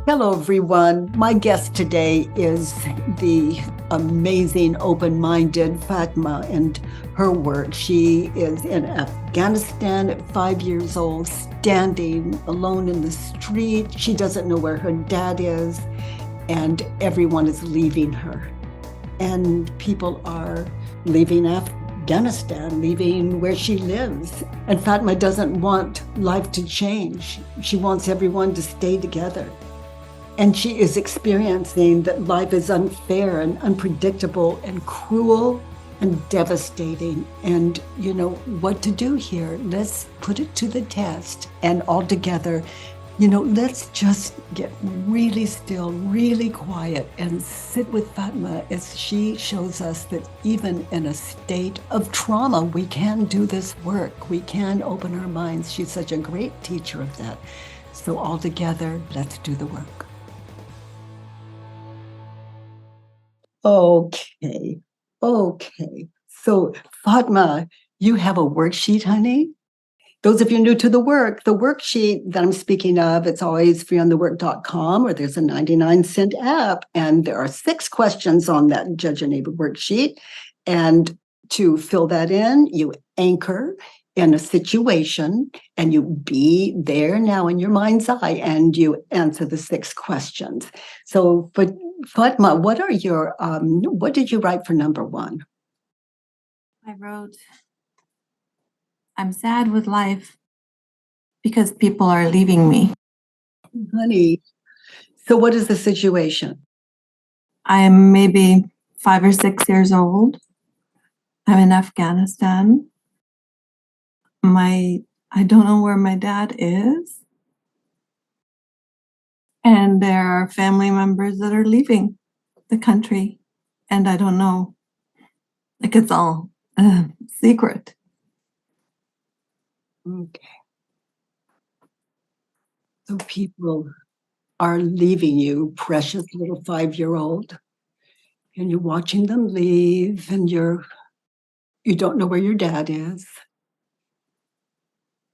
Hello, everyone. My guest today is the amazing, open minded Fatma and her work. She is in Afghanistan at 5 years old, standing alone in the street. She doesn't know where her dad is, and everyone is leaving her. And people are leaving Afghanistan, leaving where she lives. And Fatma doesn't want life to change, she wants everyone to stay together. And she is experiencing that life is unfair and unpredictable and cruel and devastating. And you know what to do here. Let's put it to the test. And all together, let's just get really still, really quiet, and sit with Fatma as she shows us that even in a state of trauma, we can do this work. We can open our minds. She's such a great teacher of that. So all together, let's do the work. Okay. Okay. So, Fatma, you have a worksheet, honey? Those of you new to the worksheet that I'm speaking of, it's always free on thework.com, or there's a 99-cent app. And there are 6 questions on that Judge Your Neighbor worksheet. And to fill that in, you anchor in a situation and you be there now in your mind's eye and you answer the 6 questions. So, but Fatma, what did you write for number 1? I wrote, I'm sad with life because people are leaving me. Honey, so what is the situation? I'm maybe 5 or 6 years old. I'm in Afghanistan. I don't know where my dad is. And there are family members that are leaving the country. And I don't know. Like, it's all secret. Okay. So people are leaving you, precious little 5-year-old, and you're watching them leave, and you don't know where your dad is.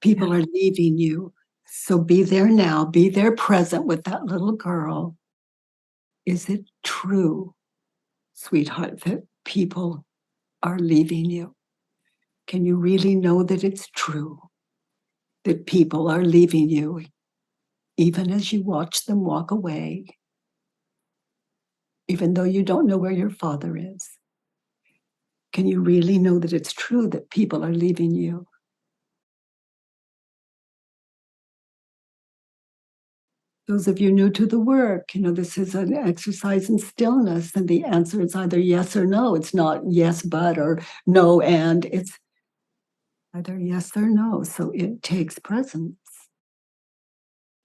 People are leaving you. So be there now, be there present with that little girl. Is it true, sweetheart, that people are leaving you? Can you really know that it's true, that people are leaving you, even as you watch them walk away, even though you don't know where your father is? Can you really know that it's true that people are leaving you? Those of you new to the work, this is an exercise in stillness, and the answer is either yes or no. It's not yes, but, or no, and it's either yes or no. So it takes presence.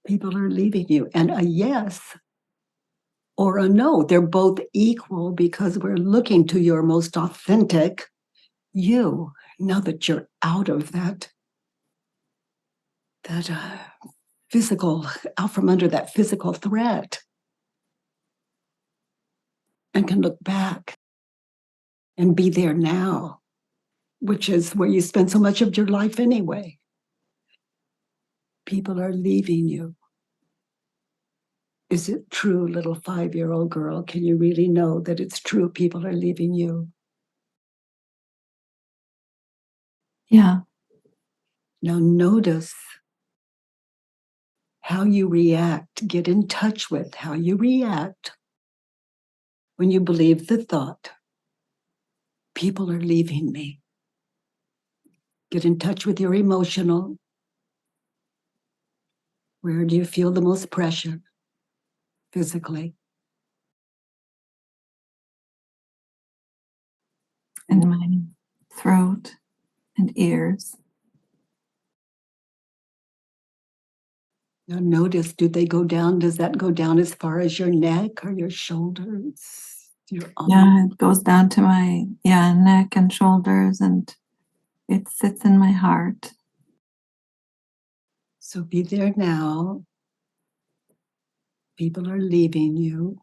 People are leaving you, and a yes or a no, they're both equal because we're looking to your most authentic you. Now that you're out of that physical, out from under that physical threat, and can look back and be there now, which is where you spend so much of your life anyway. People are leaving you. Is it true, little 5-year-old girl? Can you really know that it's true people are leaving you? Yeah. Now notice how you react. Get in touch with how you react when you believe the thought, people are leaving me. Get in touch with your emotional. Where do you feel the most pressure physically? In my throat and ears. Now notice, do they go down? Does that go down as far as your neck or your shoulders? Your arms? Yeah, it goes down to my neck and shoulders, and it sits in my heart. So be there now. People are leaving you.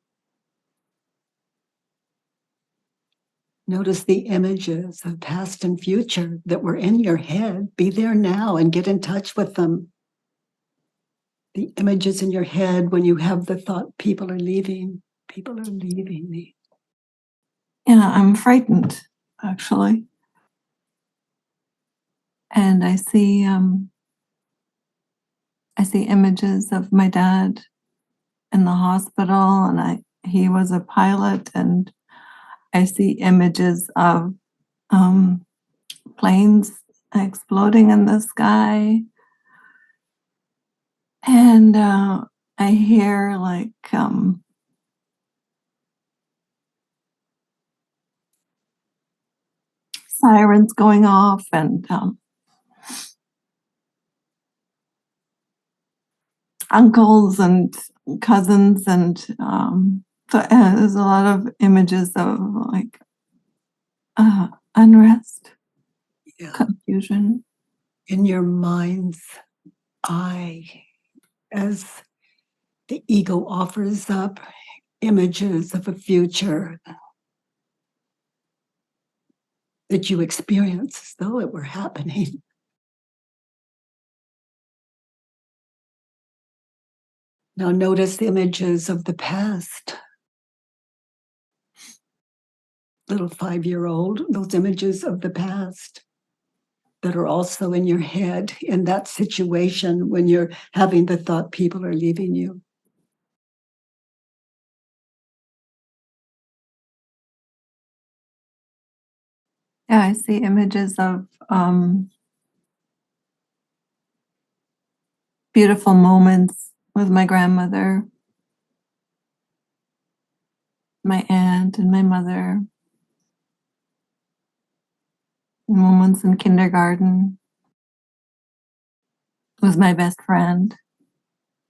Notice the images of past and future that were in your head. Be there now and get in touch with them. The images in your head when you have the thought, people are leaving me. Yeah, I'm frightened, actually. And I see images of my dad in the hospital, and he was a pilot, and I see images of planes exploding in the sky, and I hear like sirens going off, and uncles and cousins, and there's a lot of images of like unrest, Yeah. confusion. In your mind's eye, as the ego offers up images of a future that you experience as though it were happening. Now notice the images of the past. Little 5-year-old, those images of the past that are also in your head in that situation when you're having the thought people are leaving you. Yeah, I see images of beautiful moments with my grandmother, my aunt, and my mother, moments in kindergarten with my best friend.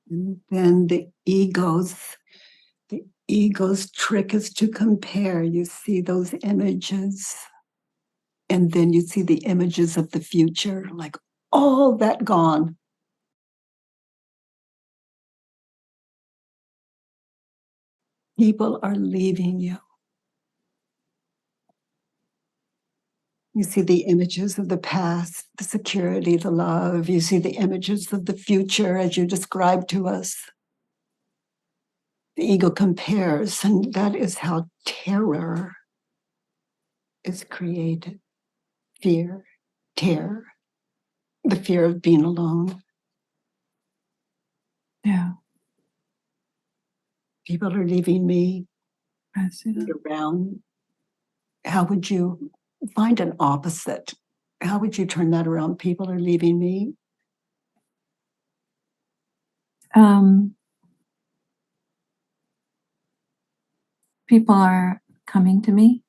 And then the ego's trick is to compare. You see those images, and then you see the images of the future, like all that gone. People are leaving you. You see the images of the past, the security, the love. You see the images of the future as you described to us. The ego compares, and that is how terror is created. Fear, terror, the fear of being alone. Yeah, People are leaving me I see that. around. How would you find an opposite? How would you turn that around? People are leaving me. Um, People are coming to me.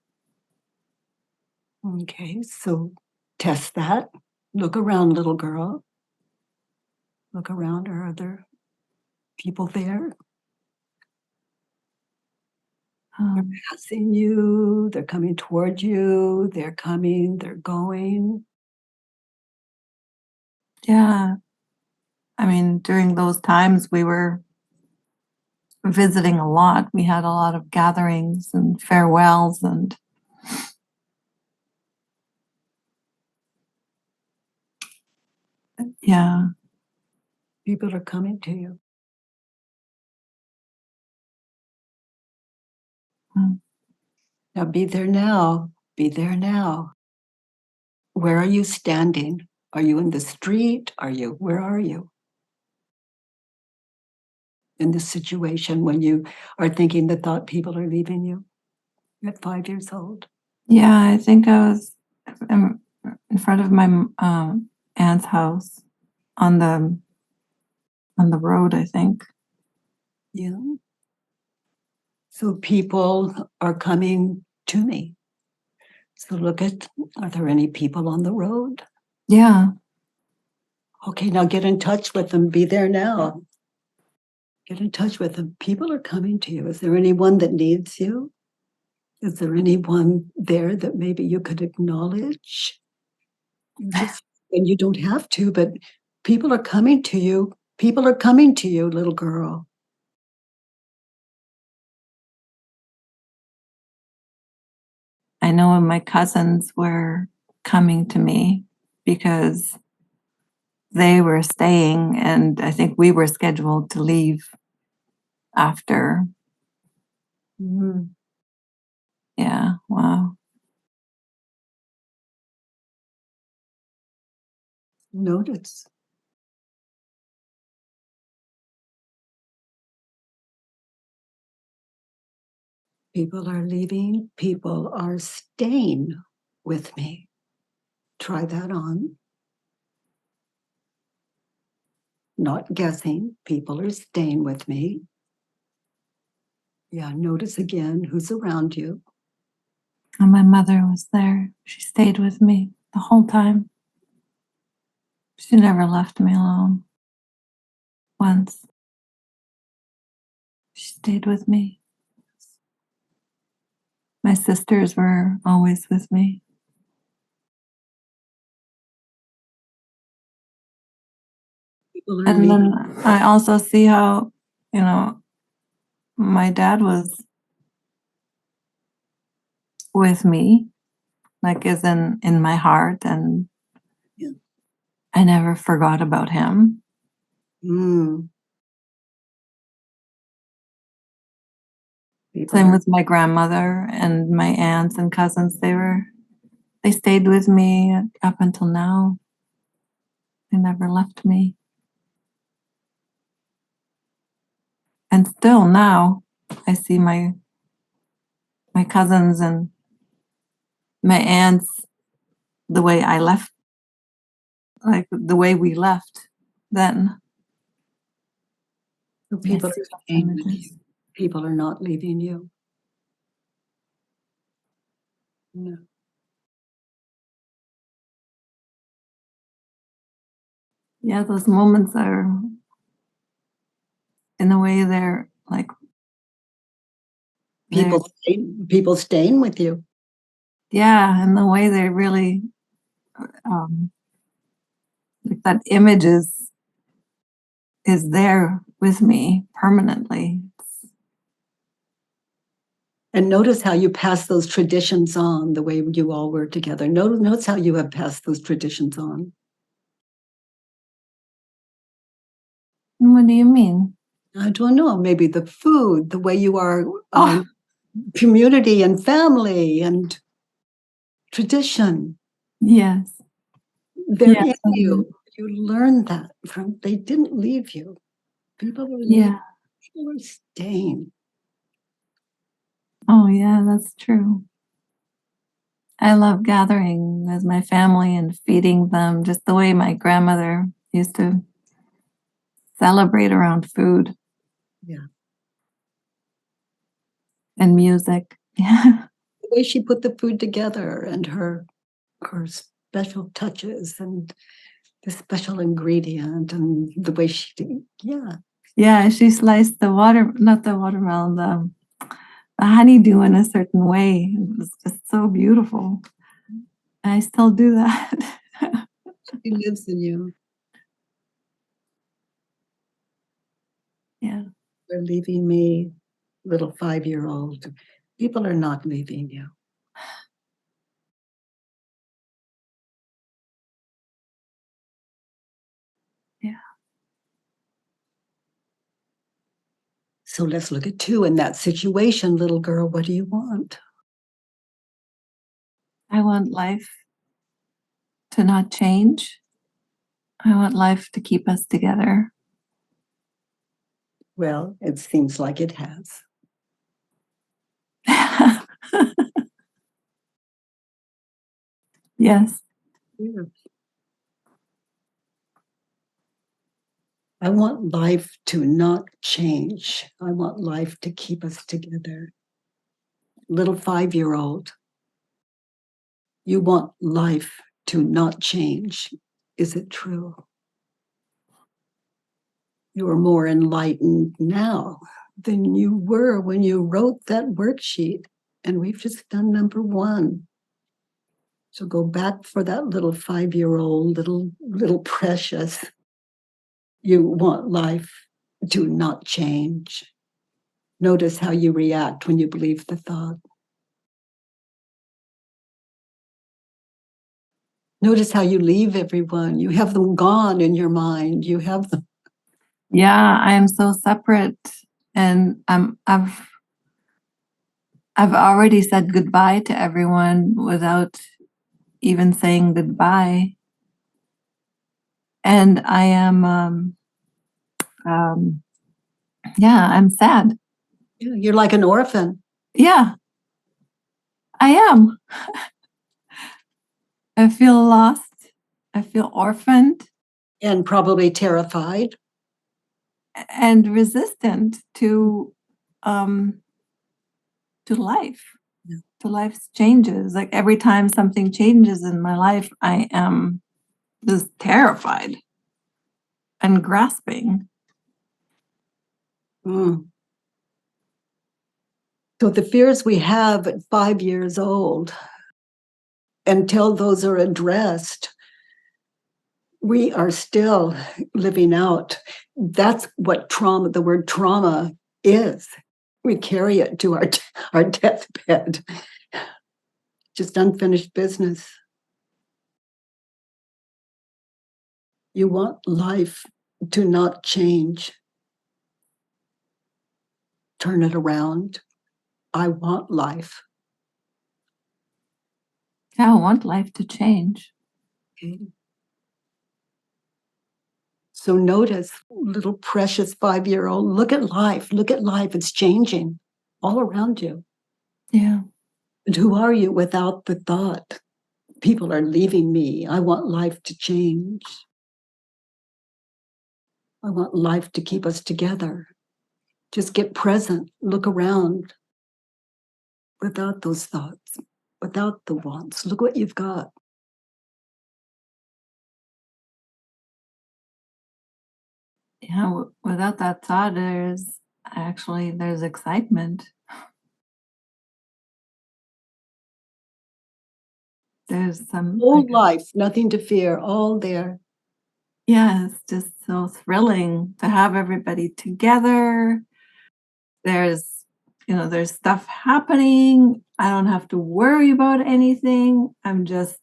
Okay, so test that. Look around, little girl. Look around. Are other people there? They're Um, passing you. They're coming toward you. They're coming. They're going. yeah, I mean, during those times we were visiting a lot. We had a lot of gatherings and farewells, and yeah. People are coming to you. Mm. Now be there now. Be there now. Where are you standing? Are you in the street? Where are you in this situation when you are thinking the thought people are leaving you at 5 years old? Yeah, I think I was in front of my aunt's house on the road, I think. Yeah. So people are coming to me. So are there any people on the road? Yeah. Okay, now get in touch with them. Be there now. Get in touch with them. People are coming to you. Is there anyone that needs you? Is there anyone there that maybe you could acknowledge? And you don't have to, but people are coming to you. People are coming to you, little girl. I know my cousins were coming to me because they were staying, and I think we were scheduled to leave after. Mhm. Yeah, wow. Notice. People are leaving, people are staying with me. Try that on. Not guessing. People are staying with me. Yeah, notice again who's around you. And my mother was there. She stayed with me the whole time. She never left me alone once. She stayed with me. My sisters were always with me. People are And leaving. then I also see how, you know, my dad was with me, like is in my heart, and Yeah. I never forgot about him. Mm. People Same are, with my grandmother and my aunts and cousins. They stayed with me up until now. They never left me. And still now I see my cousins and my aunts the way I left, like the way we left then. I people are see those staying with you. images. People are not leaving you. No. Yeah, those moments are, in a way, they're like they're People staying with you. yeah, in the way they really um like that image is there with me permanently. And notice how you pass those traditions on the way you all were together. Notice how you have passed those traditions on. What do you mean? I don't know, maybe the food, the way you are, Oh, community and family and tradition. yes. They're Yes, in I do. you. You learn that from, they didn't leave you. People are leaving, Yeah. people are staying. Oh, yeah, that's true. I love gathering with my family and feeding them just the way my grandmother used to celebrate around food Yeah. and music. Yeah. The way she put the food together and her special touches and the special ingredient and the way she did, yeah. Yeah, she sliced not the watermelon, the honeydew in a certain way. It was just so beautiful. I still do that. She lives in you. Yeah. They're leaving me, little 5-year-old. People are not leaving you. Yeah. So let's look at 2 in that situation, little girl. What do you want? I want life to not change. I want life to keep us together. Well, it seems like it has. Yes. Yeah. I want life to not change. I want life to keep us together. Little 5-year-old, you want life to not change. Is it true? You are more enlightened now than you were when you wrote that worksheet. And we've just done number 1. So go back for that little 5-year-old, little precious. You want life to not change. Notice how you react when you believe the thought. Notice how you leave everyone. You have them gone in your mind. You have them. Yeah, I am so separate, and I've already said goodbye to everyone without even saying goodbye. And I am, um, yeah, I'm sad. You're like an orphan. Yeah, I am. I feel lost. I feel orphaned And probably terrified. and resistant um, to life, Yeah. to life's changes. Like every time something changes in my life, I am just terrified and grasping. Mm. So the fears we have at 5 years old, until those are addressed, we are still living out. That's what trauma, the word trauma is. We carry it to our deathbed. Just unfinished business. You want life to not change. Turn it around. I want life. Yeah, I want life to change. Okay. So notice, little precious 5-year-old, look at life. Look at life. It's changing all around you. Yeah. And who are you without the thought? People are leaving me. I want life to change. I want life to keep us together. Just get present. Look around without those thoughts, without the wants. Look what you've got. Yeah, without that thought, there's excitement. There's some, Whole life, nothing to fear, all there. yeah, it's just so thrilling to have everybody together. There's, there's stuff happening. I don't have to worry about anything. I'm just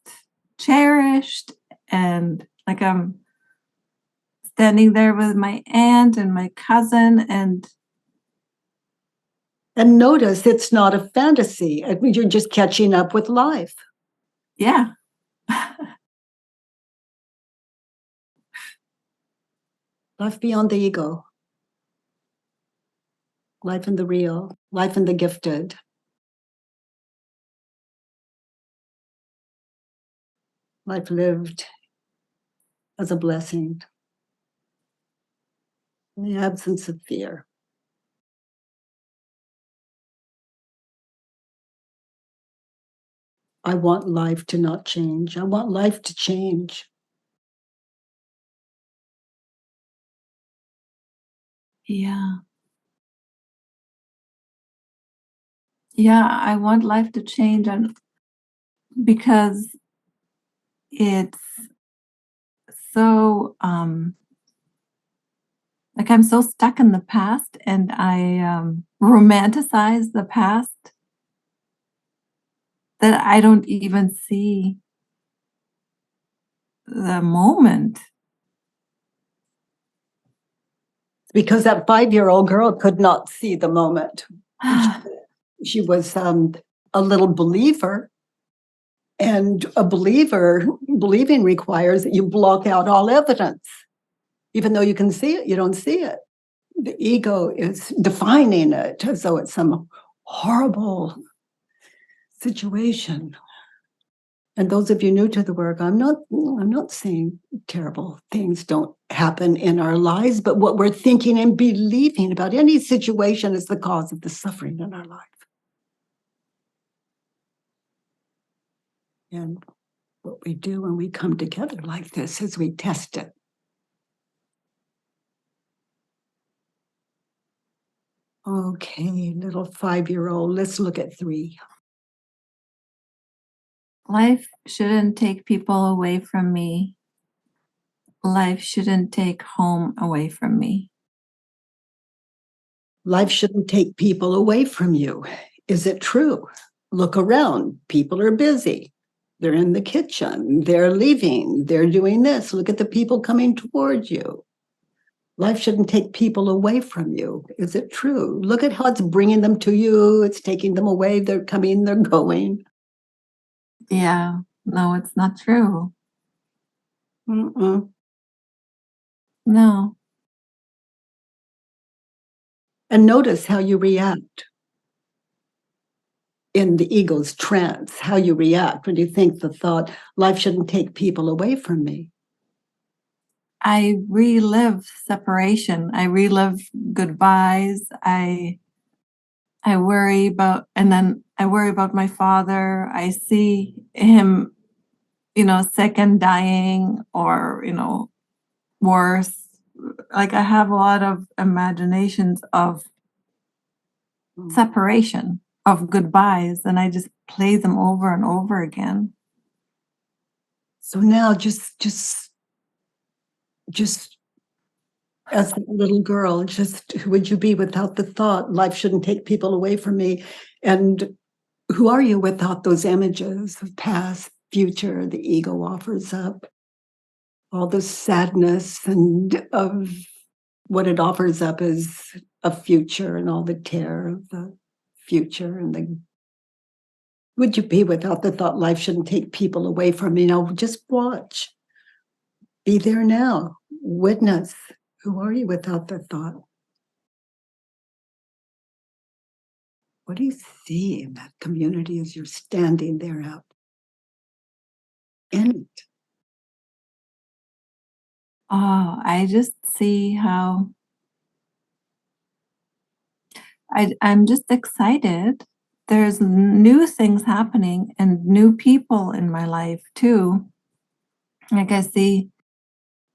cherished, and like I'm standing there with my aunt and my cousin, and And notice it's not a fantasy. You're just catching up with life. yeah. Life beyond the ego. Life in the real. Life in the gifted. Life lived as a blessing. In the absence of fear. I want life to not change. I want life to change. Yeah. Yeah, I want life to change, and because it's so like I'm so stuck in the past, and I romanticize the past that I don't even see the moment. Because that 5-year-old girl could not see the moment. She was a little believer. And believing requires that you block out all evidence. Even though you can see it, you don't see it. The ego is defining it as though it's some horrible situation. And those of you new to the work, I'm not saying terrible things don't happen in our lives, but what we're thinking and believing about any situation is the cause of the suffering in our life. And what we do when we come together like this is we test it. Okay, little 5-year-old, let's look at 3. Life shouldn't take people away from me. Life shouldn't take home away from me. Life shouldn't take people away from you. Is it true? Look around. People are busy. They're in the kitchen. They're leaving. They're doing this. Look at the people coming toward you. Life shouldn't take people away from you. Is it true? Look at how it's bringing them to you. It's taking them away. They're coming, they're going. Yeah. No, it's not true. Mm-mm. No. And notice how you react in the ego's trance, how you react when you think the thought, life shouldn't take people away from me. I relive separation. I relive goodbyes. I worry about, and then I worry about my father. I see him, sick and dying, or, worse. Like, I have a lot of imaginations of separation, of goodbyes, and I just play them over and over again. So now just as a little girl, just who would you be without the thought, life shouldn't take people away from me? And who are you without those images of past, future the ego offers up? All the sadness and of what it offers up is a future and all the terror of the future and the would you be without the thought life shouldn't take people away from me? Now just watch. Be there now. Witness. Who are you without the thought? What do you see in that community as you're standing there out in it? Oh, I just see how I'm just excited. There's new things happening and new people in my life too. Like, I see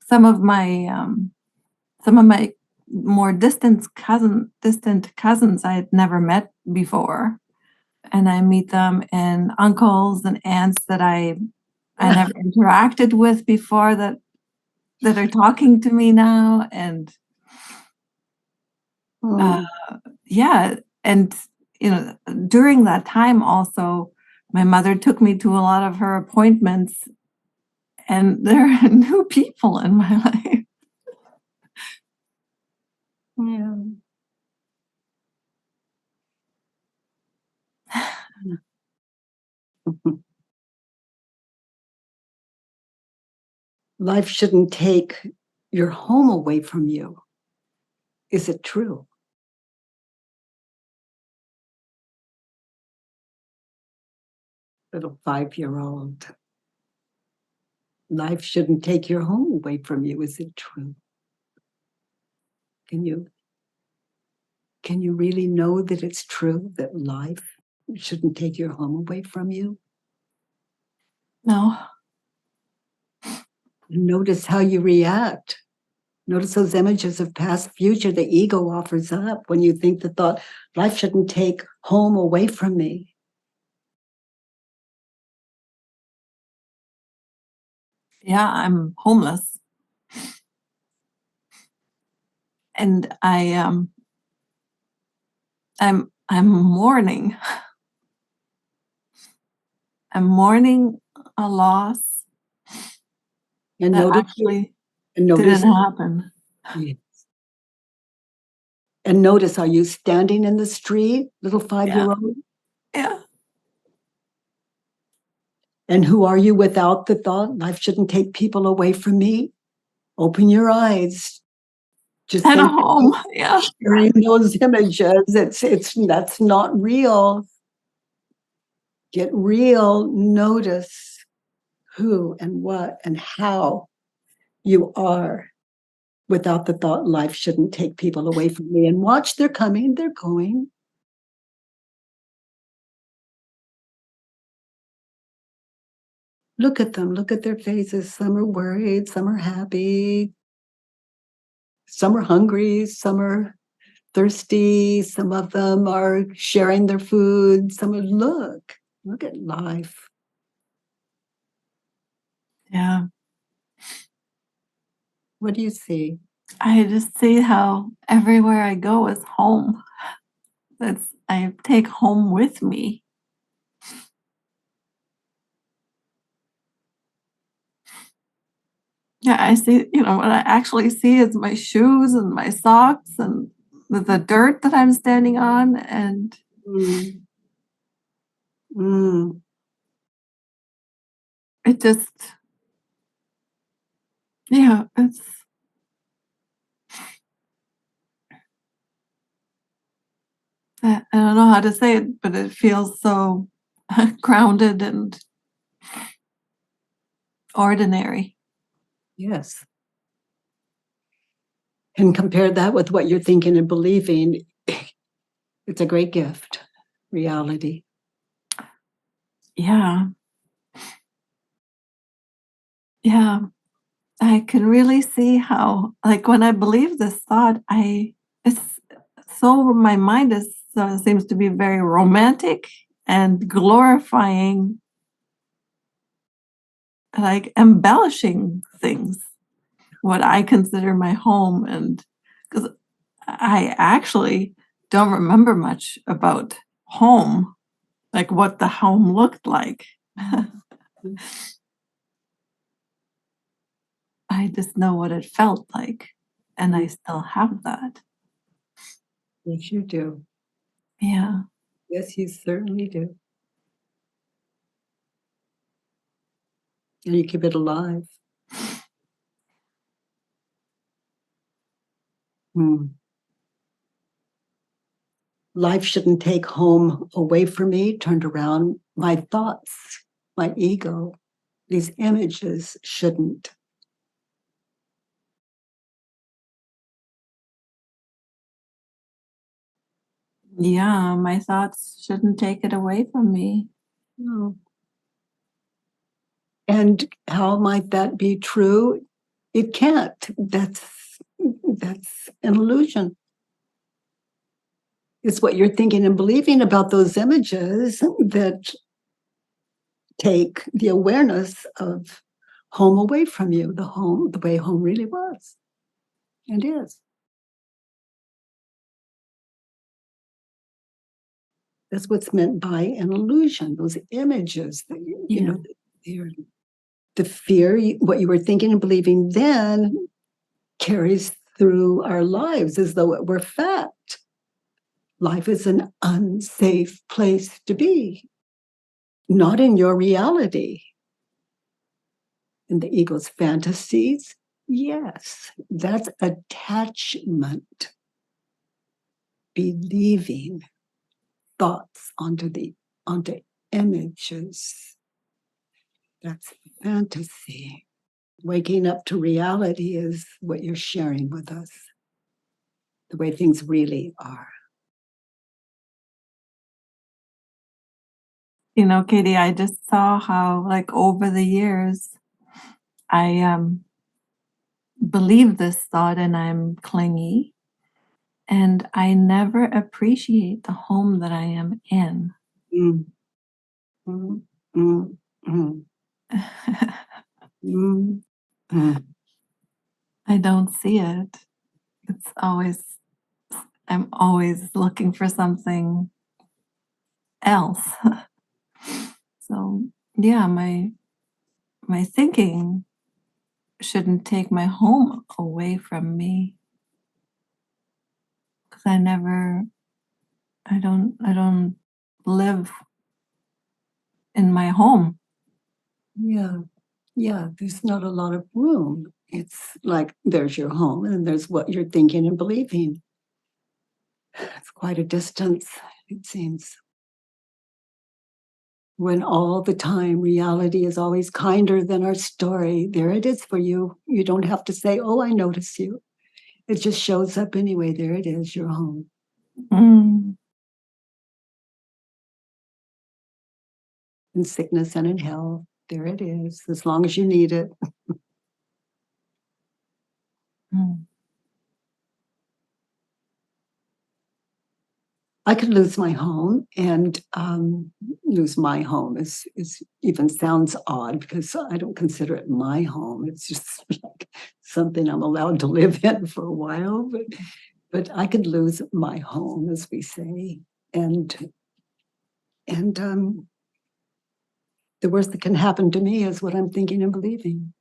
some of my more distant cousins I had never met before, and I meet them, and uncles and aunts that I never interacted with before, that are talking to me now, and uh, Oh, yeah, and during that time also, my mother took me to a lot of her appointments, and there are new people in my life. yeah. Life shouldn't take your home away from you. Is it true? Little 5-year-old. Life shouldn't take your home away from you. Is it true? Can you can you really know that it's true that life shouldn't take your home away from you? No. Notice how you react. Notice those images of past, future the ego offers up when you think the thought, life shouldn't take home away from me. Yeah, I'm homeless, and I'm mourning. I'm mourning a loss And that notice, actually and didn't notice, happen. and notice, are you standing in the street, little Yeah, 5-year-old? yeah. And who are you without the thought, life shouldn't take people away from me? Open your eyes. Just At think home, yeah. sharing those images. That's not real. Get real. Notice who and what and how you are without the thought life shouldn't take people away from me. And watch, they're coming, they're going. Look at them, look at their faces. Some are worried, some are happy, some are hungry, some are thirsty, some of them are sharing their food. Some are, look at life. Yeah. What do you see? I just see how everywhere I go is home. I take home with me. Yeah, I see, what I actually see is my shoes and my socks and the dirt that I'm standing on, and Mm, mm. it just yeah, I don't know how to say it, but it feels so grounded and ordinary. Yes. And compare that with what you're thinking and believing. It's a great gift, reality. Yeah, yeah. I can really see how, like, when I believe this thought, it's so my mind is seems to be very romantic and glorifying, like embellishing things, what I consider my home, and because I actually don't remember much about home, like what the home looked like. I just know what it felt like, and I still have that. Yes, you do. Yeah. Yes, you certainly do. And you keep it alive. Hmm. Life shouldn't take home away from me, turned around. My thoughts, my ego, these images shouldn't. Yeah, my thoughts shouldn't take it away from me. No. And how might that be true? It can't. That's an illusion. It's what you're thinking and believing about those images that take the awareness of home away from you, the way home really was and is. That's what's meant by an illusion, those images that, Yeah. they're the fear, what you were thinking and believing then carries through our lives as though it were fact. Life is an unsafe place to be, not in your reality. In the ego's fantasies, yes, that's attachment, believing thoughts onto images. That's fantasy. Waking up to reality is what you're sharing with us, the way things really are. Katie, I just saw how, like, over the years, I believe this thought and I'm clingy, and I never appreciate the home that I am in. Mm, mm, mm, mm, mm, mm. I don't see it. It's always, I'm always looking for something else. So, yeah, my thinking shouldn't take my home away from me, because I don't live in my home. Yeah, yeah, there's not a lot of room. It's like there's your home and there's what you're thinking and believing. It's quite a distance, it seems. When all the time reality is always kinder than our story, there it is for you. You don't have to say, oh, I notice you. It just shows up anyway. There it is, your home. Mm, In sickness and in health, there it is, as long as you need it. mm. I could lose my home, and lose my home is even sounds odd because I don't consider it my home. It's just like something I'm allowed to live in for a while, but I could lose my home, as we say, and the worst that can happen to me is what I'm thinking and believing.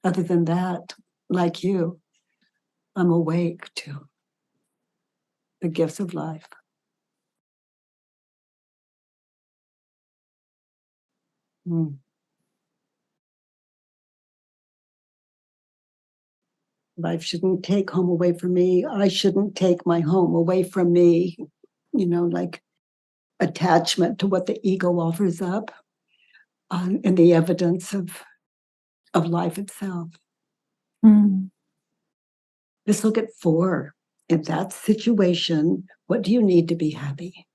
Other than that, like you, I'm awake to the gifts of life. Mm. Life shouldn't take home away from me. I shouldn't take my home away from me. Like attachment to what the ego offers up and the evidence of life itself. Mm. Let's look at 4. In that situation, what do you need to be happy?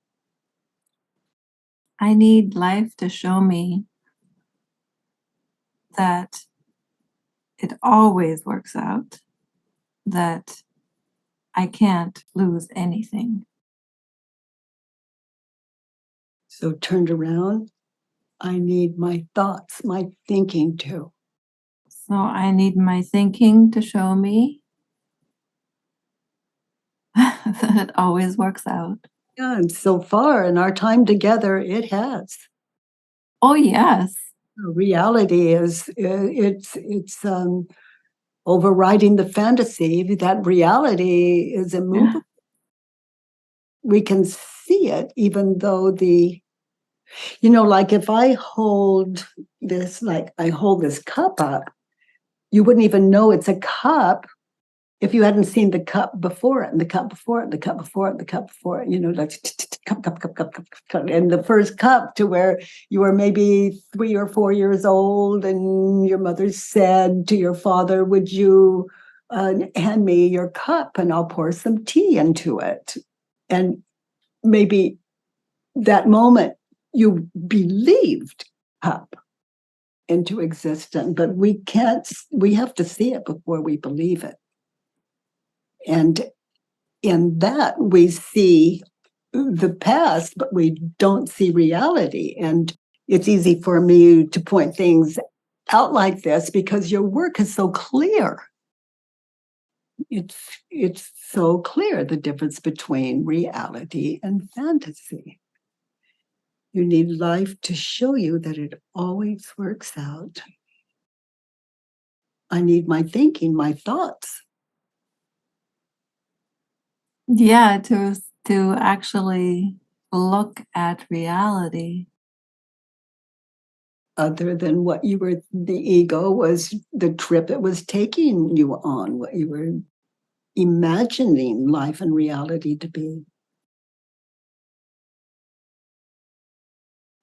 I need life to show me that it always works out, that I can't lose anything. So turned around, I need my thoughts, my thinking too. So I need my thinking to show me that it always works out. Yeah, and so far in our time together, it has. Oh, yes. Reality is it's overriding the fantasy. That reality is Yeah. immovable. We can see it, even though like if I hold like I hold this cup up, you wouldn't even know it's a cup if you hadn't seen the cup before it, and the cup before it, and the cup before it, and the cup before it, like cup, cup, cup, cup, cup, cup. And the first cup to where you were maybe 3 or 4 years old, and your mother said to your father, would you hand me your cup and I'll pour some tea into it? And maybe that moment you believed cup into existence, but we have to see it before we believe it. And in that, we see the past, but we don't see reality. And it's easy for me to point things out like this because your work is so clear. It's so clear, the difference between reality and fantasy. You need life to show you that it always works out. I need my thinking, my thoughts. Yeah, to actually look at reality. Other than what the ego was the trip it was taking you on, what you were imagining life and reality to be.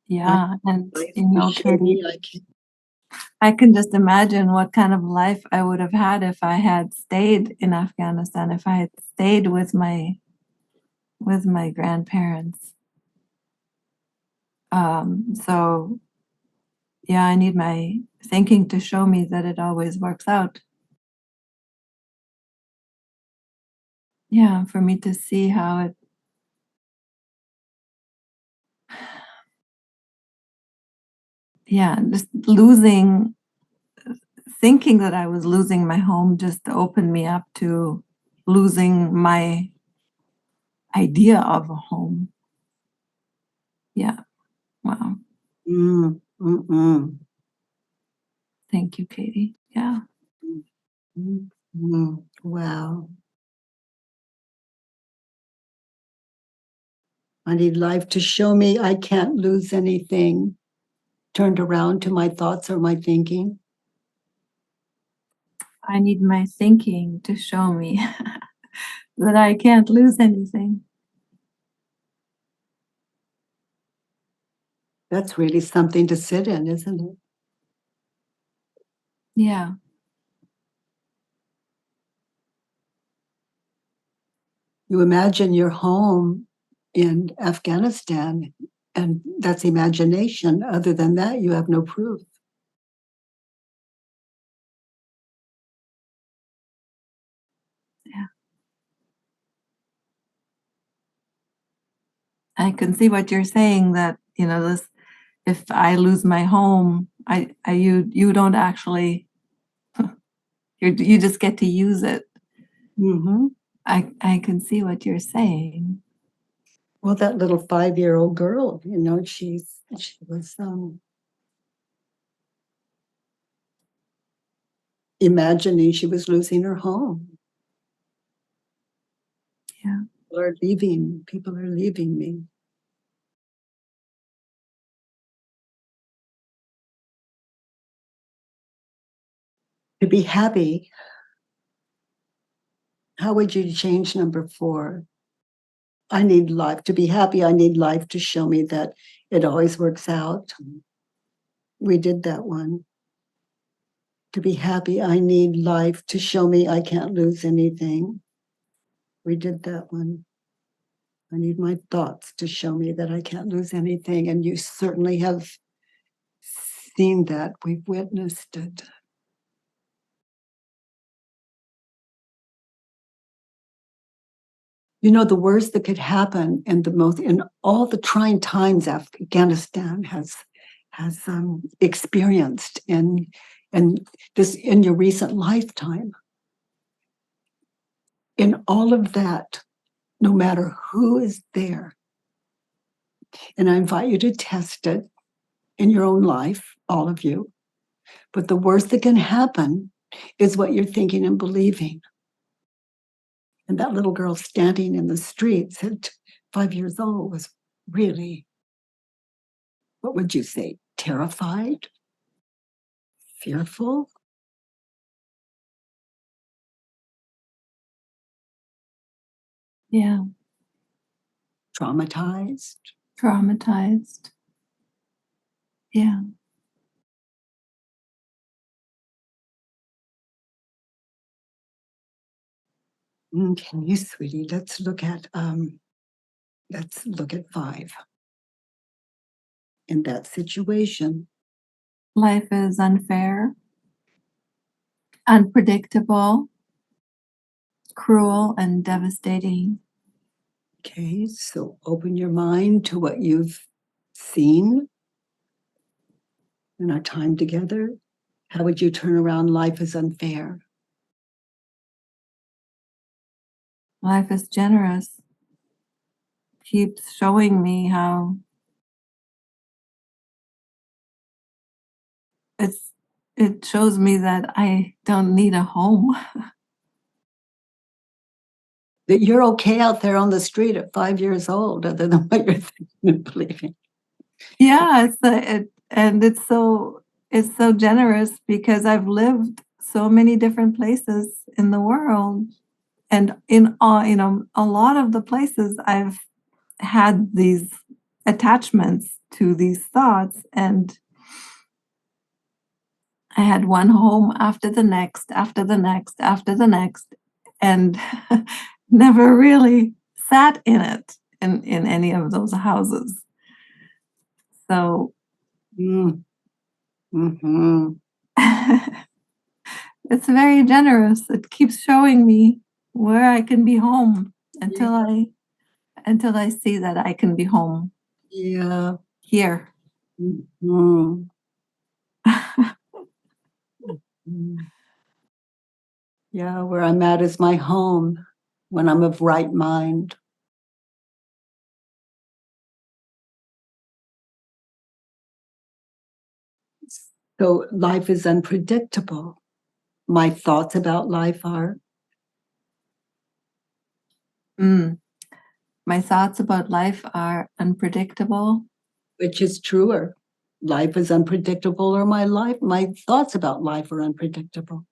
Yeah, and, Katie, Katie, I can just imagine what kind of life I would have had if I had stayed in Afghanistan, if I had stayed with my grandparents. So yeah, I need my thinking to show me that it always works out. Yeah, for me to see how it yeah, just thinking that I was losing my home just opened me up to losing my idea of a home. Yeah. Wow. mm, mm, mm, Thank you, Katie. Yeah. wow. I need life to show me I can't lose anything. Turned around to my thoughts or my thinking. I need my thinking to show me that I can't lose anything. That's really something to sit in, isn't it? Yeah. You imagine your home in Afghanistan, and that's imagination. Other than that, you have no proof. Yeah. I can see what you're saying that, this if I lose my home, you don't actually you just get to use it. Mm-hmm. I can see what you're saying. Well, that little 5-year-old girl, she was imagining she was losing her home. Yeah. People are leaving me. To be happy, how would you change number 4? I need life. To be happy, I need life to show me that it always works out. We did that one. To be happy, I need life to show me I can't lose anything. We did that one. I need my thoughts to show me that I can't lose anything. And you certainly have seen that. We've witnessed it. You know, the worst that could happen and in all the trying times Afghanistan has experienced in this in your recent lifetime, in all of that, no matter who is there, and I invite you to test it in your own life, all of you. But the worst that can happen is what you're thinking and believing. And that little girl standing in the streets at 5 years old was really, what would you say, terrified, fearful? Yeah. Traumatized? Traumatized. Yeah. Okay, sweetie, let's look at 5. In that situation, Life is unfair, unpredictable, cruel, and devastating. okay, so open your mind to what you've seen in our time together. How would you turn around life is unfair? Life is generous. Keeps showing me how it shows me that I don't need a home. That you're okay out there on the street at 5 years old, other than what you're thinking and believing. Yeah, it's so generous because I've lived so many different places in the world, and in a lot of the places I've had these attachments to these thoughts, and I had one home after the next, after the next, after the next, and never really sat in it in any of those houses. So Mm. Mm-hmm. it's very generous. It keeps showing me where I can be home until I see that I can be home Yeah. here. Mm-hmm. Yeah, where I'm at is my home when I'm of right mind. So life is unpredictable. My thoughts about life are, My thoughts about life are unpredictable. which is truer? Life is unpredictable, or my thoughts about life are unpredictable.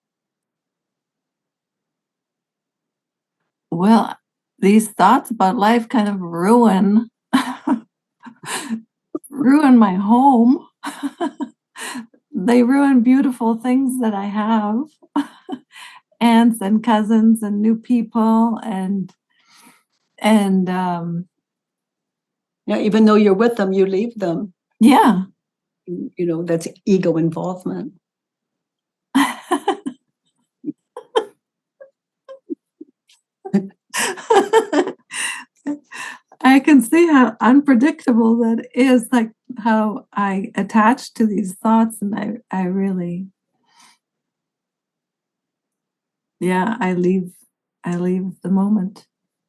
Well, these thoughts about life kind of ruin my home. They ruin beautiful things that I have. Aunts and cousins and new people and Yeah, even though you're with them, you leave them. yeah. You know, that's ego involvement. I can see how unpredictable that is, like how I attach to these thoughts, and I really, yeah, I leave the moment.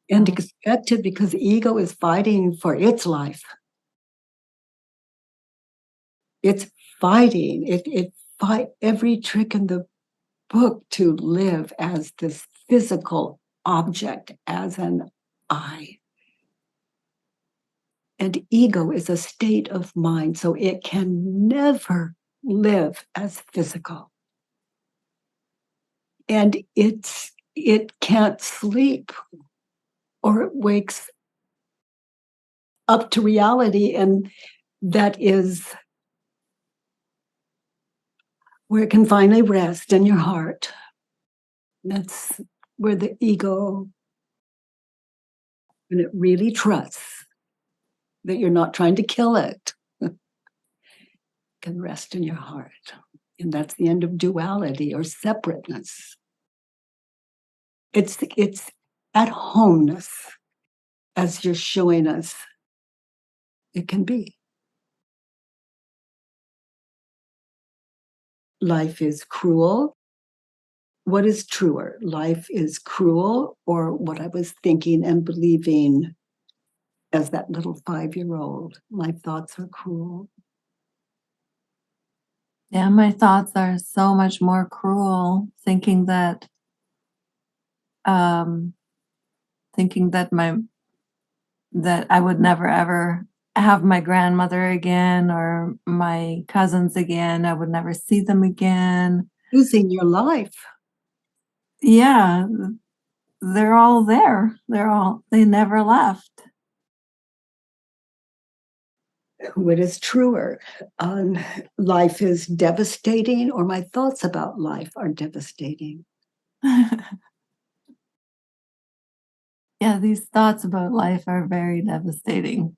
And expected, because ego is fighting for its life. It's fighting. It fight every trick in the book to live as this physical object, as an I. And ego is a state of mind, so it can never live as physical. And it can't sleep, or it wakes up to reality, and that is where it can finally rest in your heart. That's where the ego, when it really trusts that you're not trying to kill it, can rest in your heart. And that's the end of duality or separateness. It's at homeness, as you're showing us it can be. Life is cruel. What is truer? Life is cruel, or what I was thinking and believing as that little 5-year-old? My thoughts are cruel. Yeah, my thoughts are so much more cruel, thinking that um that I would never ever have my grandmother again or my cousins again. I would never see them again. Losing your life. Yeah, they're all there. They never left. What is truer? Life is devastating, or my thoughts about life are devastating? Yeah, these thoughts about life are very devastating.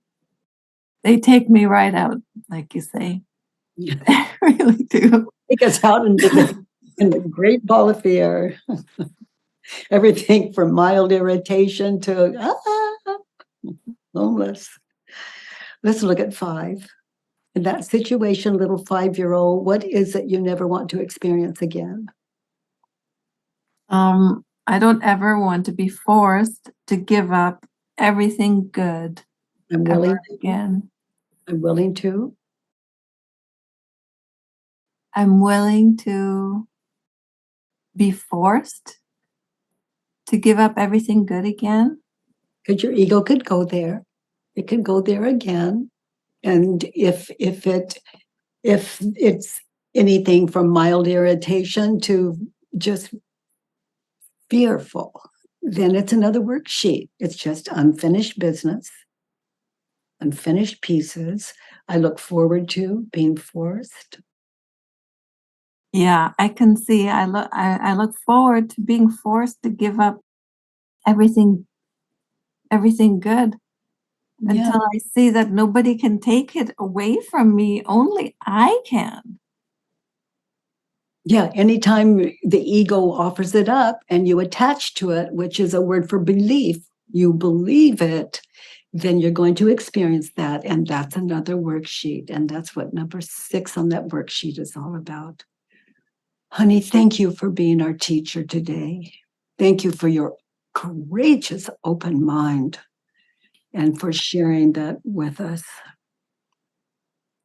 They take me right out, like you say. They really do. Take us out into the great ball of fear. Everything from mild irritation to homeless. Let's look at 5. In that situation, little 5-year-old, what is it you never want to experience again? I don't ever want to be forced to give up everything good I'm ever willing. again. I'm willing to. I'm willing to be forced to give up everything good again. Because your ego could go there. It could go there again. And if it's anything from mild irritation to just fearful, then it's another worksheet. It's just unfinished business, unfinished pieces. I look forward to being forced. Yeah, I can see. I look forward to being forced to give up everything good Yeah. until I see that nobody can take it away from me, only I can. Yeah, anytime the ego offers it up and you attach to it, which is a word for belief, you believe it, then you're going to experience that. And that's another worksheet. And that's what number 6 on that worksheet is all about. Honey, thank you for being our teacher today. Thank you for your courageous open mind and for sharing that with us.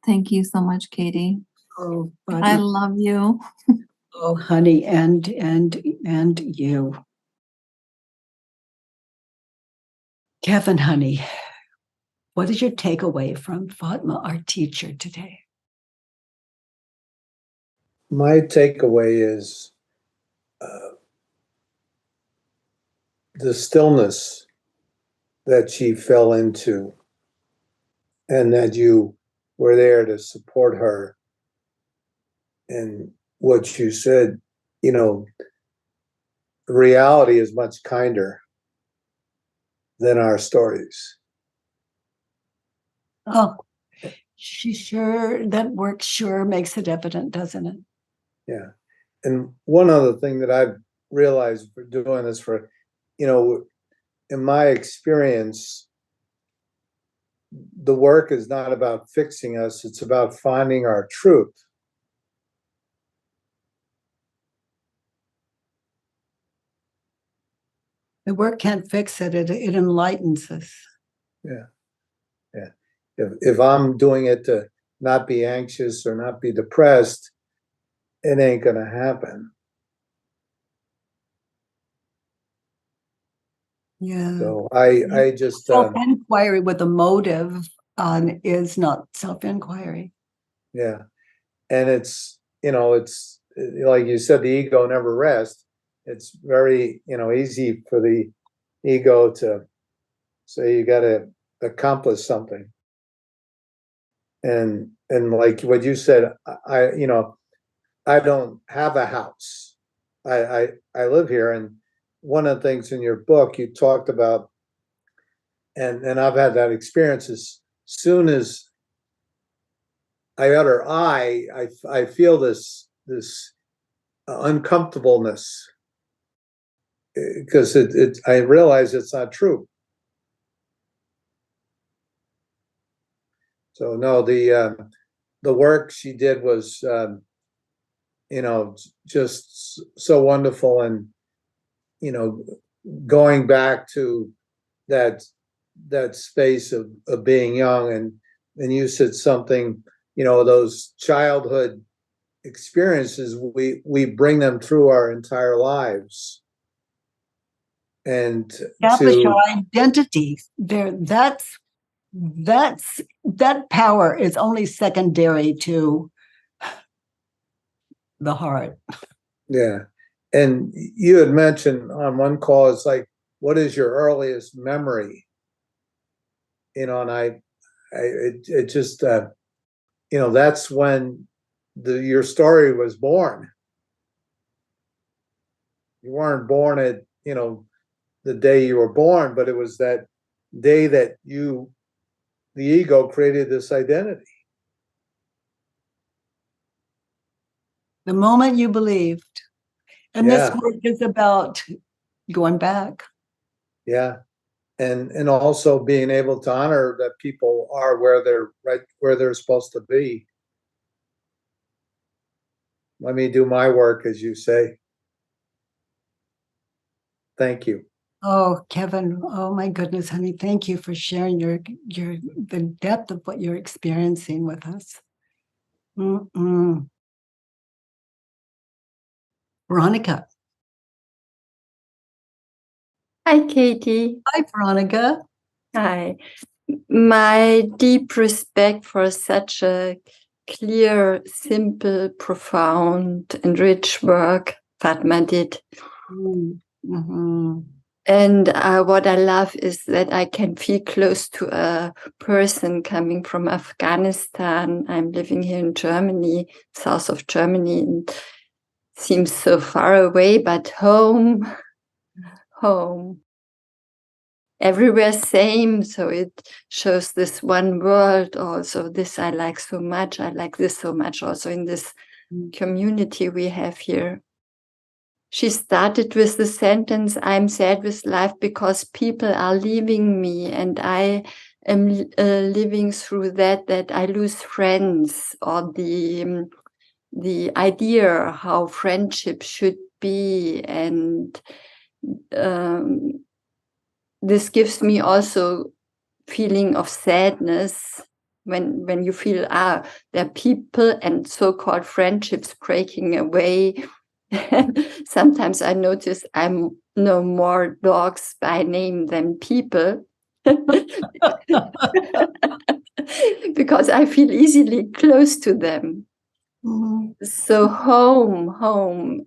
Thank you so much, Katie. Oh, I Fatma. love you. Oh, honey, and you. Kevin, honey, what is your takeaway from Fatma, our teacher today? My takeaway is the stillness that she fell into, and that you were there to support her. And what you said, you know, reality is much kinder than our stories. Oh, that work sure makes it evident, doesn't it? Yeah. And one other thing that I've realized for doing this for, in my experience, the work is not about fixing us, it's about finding our truth. The work can't fix it. It enlightens us. Yeah. Yeah. If I'm doing it to not be anxious or not be depressed, it ain't gonna happen. Yeah. So I just, Self-inquiry with a motive is not self-inquiry. yeah. And it's, it's like you said, the ego never rests. It's very, easy for the ego to say you got to accomplish something. And like what you said, I don't have a house. I live here, and one of the things in your book you talked about, and I've had that experience, as soon as I utter I feel this uncomfortableness, because I realize it's not true. So no, the work she did was just so wonderful, and you know going back to that space of being young, and you said something, those childhood experiences, we bring them through our entire lives, and Establish to our identity. That power is only secondary to the heart. yeah. And you had mentioned on one call, it's like, what is your earliest memory? And it just that's when your story was born. You weren't born at the day you were born, but it was that day that the ego created this identity. The moment you believed. And this Yeah. work is about going back. Yeah. And also being able to honor that people are where they're supposed to be. Let me do my work, as you say. Thank you. Oh, Kevin, oh my goodness, honey, thank you for sharing the depth of what you're experiencing with us. Mm-mm. Veronica. Hi, Katie. Hi, Veronica. Hi. My deep respect for such a clear, simple, profound, and rich work Fatma did. Mm-hmm. And what I love is that I can feel close to a person coming from Afghanistan. I'm living here in Germany, south of Germany, and seems so far away, but home. Everywhere same, so it shows this one world also. This I like so much. I like this so much also in this community we have here. She started with the sentence, I'm sad with life because people are leaving me, and I am living through that I lose friends, or the idea how friendship should be, and this gives me also feeling of sadness when you feel there are people and so-called friendships breaking away. Sometimes I notice I'm no more dogs by name than people. Because I feel easily close to them. Mm-hmm. So home.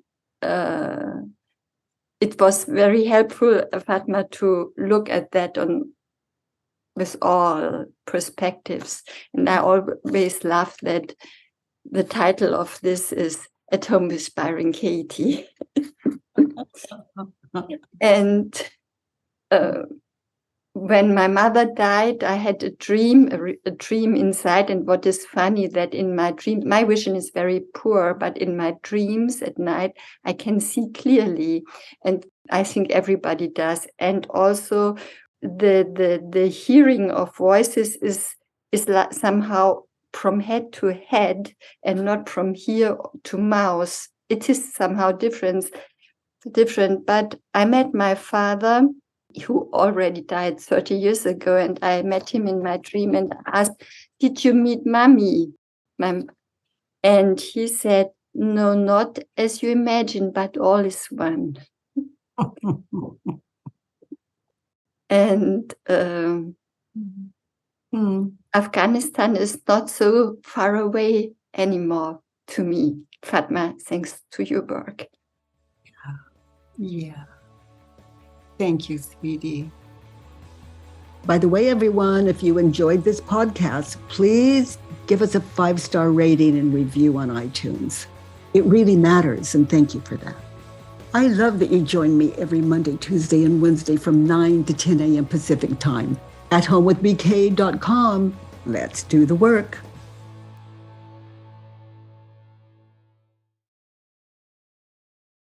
It was very helpful, Fatma, to look at that with all perspectives. And I always love that the title of this is At Home with Byron Katie. And when my mother died, I had a dream inside. And what is funny, that in my dream, my vision is very poor, but in my dreams at night, I can see clearly. And I think everybody does. And also the hearing of voices is somehow from head to head and not from ear to mouth. It is somehow different. But I met my father, who already died 30 years ago, and I met him in my dream and asked, did you meet mommy? And he said, no, not as you imagine, but all is one. And Afghanistan is not so far away anymore to me, Fatma, thanks to your work. Yeah. Thank you, sweetie. By the way, everyone, if you enjoyed this podcast, please give us a 5-star rating and review on iTunes. It really matters, and thank you for that. I love that you join me every Monday, Tuesday, and Wednesday from 9 to 10 a.m. Pacific time at homewithbk.com. Let's do the work.